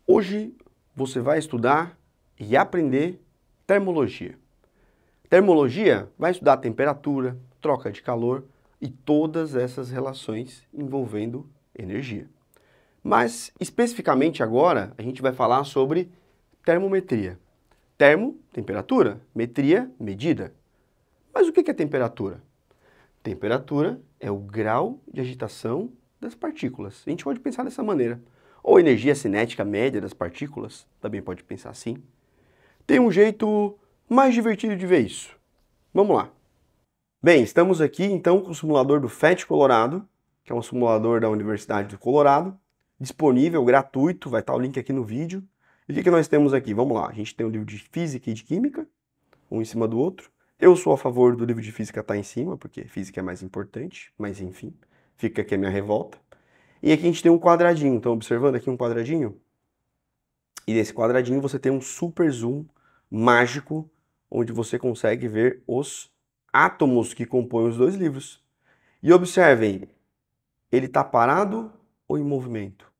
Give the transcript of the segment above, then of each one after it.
Hoje você vai estudar e aprender termologia. Termologia vai estudar temperatura, troca de calor e todas essas relações envolvendo energia. Mas, especificamente agora, a gente vai falar sobre termometria. Termo, temperatura. Metria, medida. Mas o que é temperatura? Temperatura é o grau de agitação das partículas. A gente pode pensar dessa maneira. Ou energia cinética média das partículas, também pode pensar assim. Tem um jeito mais divertido de ver isso. Vamos lá. Bem, estamos aqui então com o simulador do FET Colorado, que é um simulador da Universidade do Colorado, disponível, gratuito, vai estar o link aqui no vídeo. E o que nós temos aqui? Vamos lá, a gente tem um livro de Física e de Química, um em cima do outro. Eu sou a favor do livro de Física estar em cima, porque Física é mais importante, mas enfim, fica aqui a minha revolta. E aqui a gente tem um quadradinho, então observando aqui um quadradinho, e nesse quadradinho você tem um super zoom mágico, onde você consegue ver os átomos que compõem os dois livros. E observem, ele está parado ou em movimento?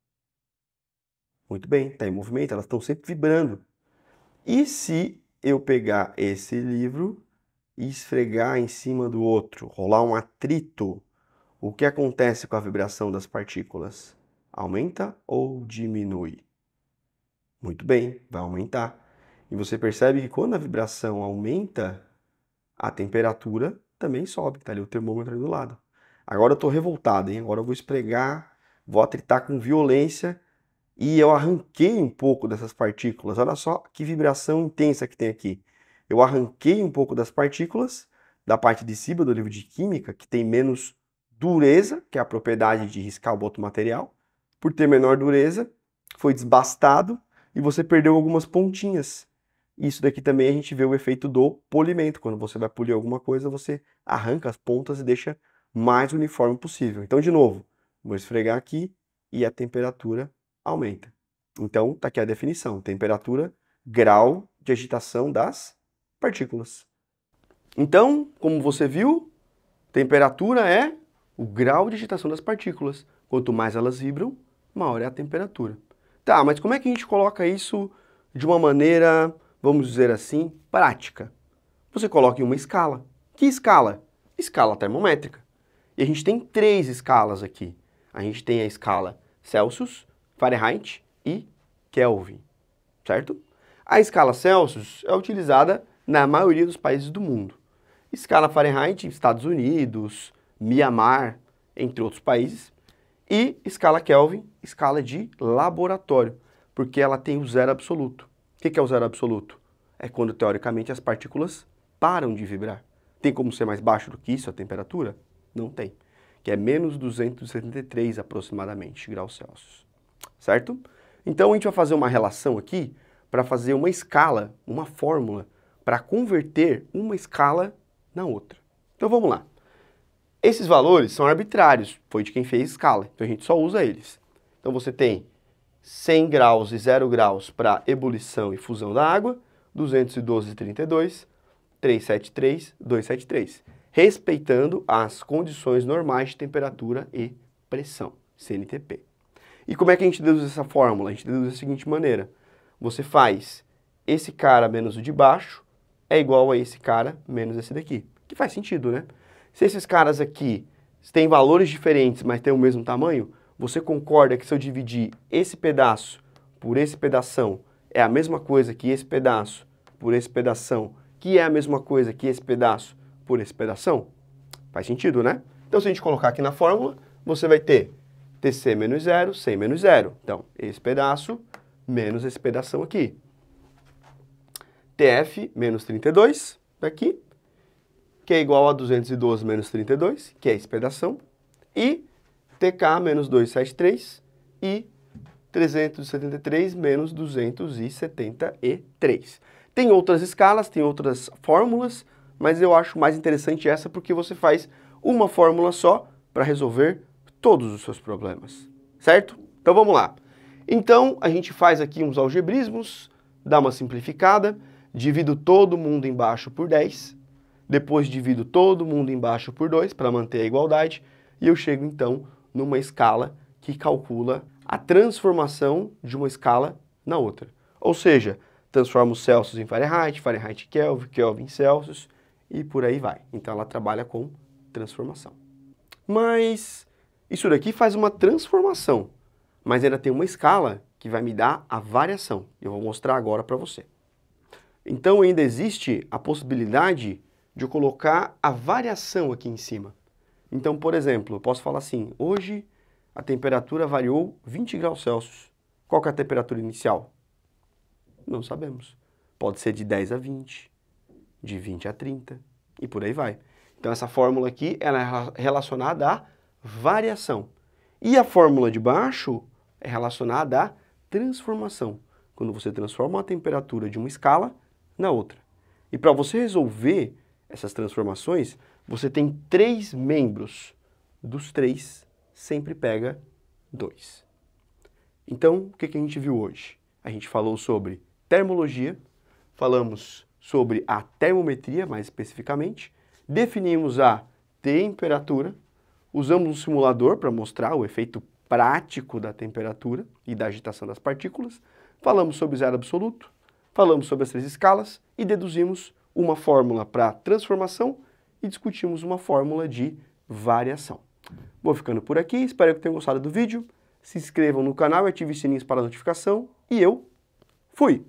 Muito bem, está em movimento, elas estão sempre vibrando. E se eu pegar esse livro e esfregar em cima do outro, rolar um atrito, o que acontece com a vibração das partículas? Aumenta ou diminui? Muito bem, vai aumentar. E você percebe que quando a vibração aumenta, a temperatura também sobe, tá ali o termômetro ali do lado. Agora eu estou revoltado, hein? Agora eu vou esfregar, vou atritar com violência e eu arranquei um pouco dessas partículas. Olha só que vibração intensa que tem aqui. Eu arranquei um pouco das partículas da parte de cima do livro de Química, que tem menos dureza, que é a propriedade de riscar o outro material. Por ter menor dureza, foi desbastado e você perdeu algumas pontinhas. Isso daqui também a gente vê o efeito do polimento. Quando você vai polir alguma coisa, você arranca as pontas e deixa mais uniforme possível. Então, de novo, vou esfregar aqui e a temperatura aumenta. Então, está aqui a definição. Temperatura, grau de agitação das partículas. Então, como você viu, temperatura é o grau de agitação das partículas. Quanto mais elas vibram, maior é a temperatura. Tá, mas como é que a gente coloca isso de uma maneira, vamos dizer assim, prática? Você coloca em uma escala. Que escala? Escala termométrica. E a gente tem 3 escalas aqui. A gente tem a escala Celsius, Fahrenheit e Kelvin, certo? A escala Celsius é utilizada na maioria dos países do mundo. Escala Fahrenheit, Estados Unidos, Mianmar, entre outros países. E escala Kelvin, escala de laboratório, porque ela tem o zero absoluto. O que é o zero absoluto? É quando, teoricamente, as partículas param de vibrar. Tem como ser mais baixo do que isso a temperatura? Não tem. Que é menos 273 aproximadamente graus Celsius. Certo? Então a gente vai fazer uma relação aqui para fazer uma escala, uma fórmula, para converter uma escala na outra. Então vamos lá. Esses valores são arbitrários, foi de quem fez escala, então a gente só usa eles. Então você tem 100 graus e 0 graus para ebulição e fusão da água, 212,32, 373, 273, respeitando as condições normais de temperatura e pressão, CNTP. E como é que a gente deduz essa fórmula? A gente deduz da seguinte maneira. Você faz esse cara menos o de baixo é igual a esse cara menos esse daqui. Que faz sentido, né? Se esses caras aqui têm valores diferentes, mas têm o mesmo tamanho, você concorda que se eu dividir esse pedaço por esse pedação é a mesma coisa que esse pedaço por esse pedação, que é a mesma coisa que esse pedaço por esse pedação? Faz sentido, né? Então, se a gente colocar aqui na fórmula, você vai ter TC menos 0, 100 menos 0. Então, esse pedaço menos esse pedação aqui. TF menos 32, daqui, que é igual a 212 menos 32, que é esse pedação. E TK menos 273 e 373 menos 273. Tem outras escalas, tem outras fórmulas, mas eu acho mais interessante essa porque você faz uma fórmula só para resolver todos os seus problemas, certo? Então vamos lá. Então a gente faz aqui uns algebrismos, dá uma simplificada, divido todo mundo embaixo por 10, depois divido todo mundo embaixo por 2 para manter a igualdade, e eu chego então numa escala que calcula a transformação de uma escala na outra. Ou seja, transforma os Celsius em Fahrenheit, Fahrenheit em Kelvin, Kelvin em Celsius e por aí vai. Então ela trabalha com transformação. Mas isso daqui faz uma transformação, mas ainda tem uma escala que vai me dar a variação. Eu vou mostrar agora para você. Então ainda existe a possibilidade de eu colocar a variação aqui em cima. Então, por exemplo, eu posso falar assim, hoje a temperatura variou 20 graus Celsius. Qual que é a temperatura inicial? Não sabemos. Pode ser de 10 a 20, de 20 a 30 e por aí vai. Então essa fórmula aqui ela é relacionada à variação. E a fórmula de baixo é relacionada à transformação. Quando você transforma a temperatura de uma escala na outra. E para você resolver essas transformações, você tem 3 membros. Dos 3, sempre pega 2. Então, o que a gente viu hoje? A gente falou sobre termologia, falamos sobre a termometria, mais especificamente, definimos a temperatura, usamos um simulador para mostrar o efeito prático da temperatura e da agitação das partículas, falamos sobre zero absoluto, falamos sobre as 3 escalas e deduzimos uma fórmula para transformação e discutimos uma fórmula de variação. Vou ficando por aqui, espero que tenham gostado do vídeo. Se inscrevam no canal e ativem os sininhos para a notificação. E eu fui!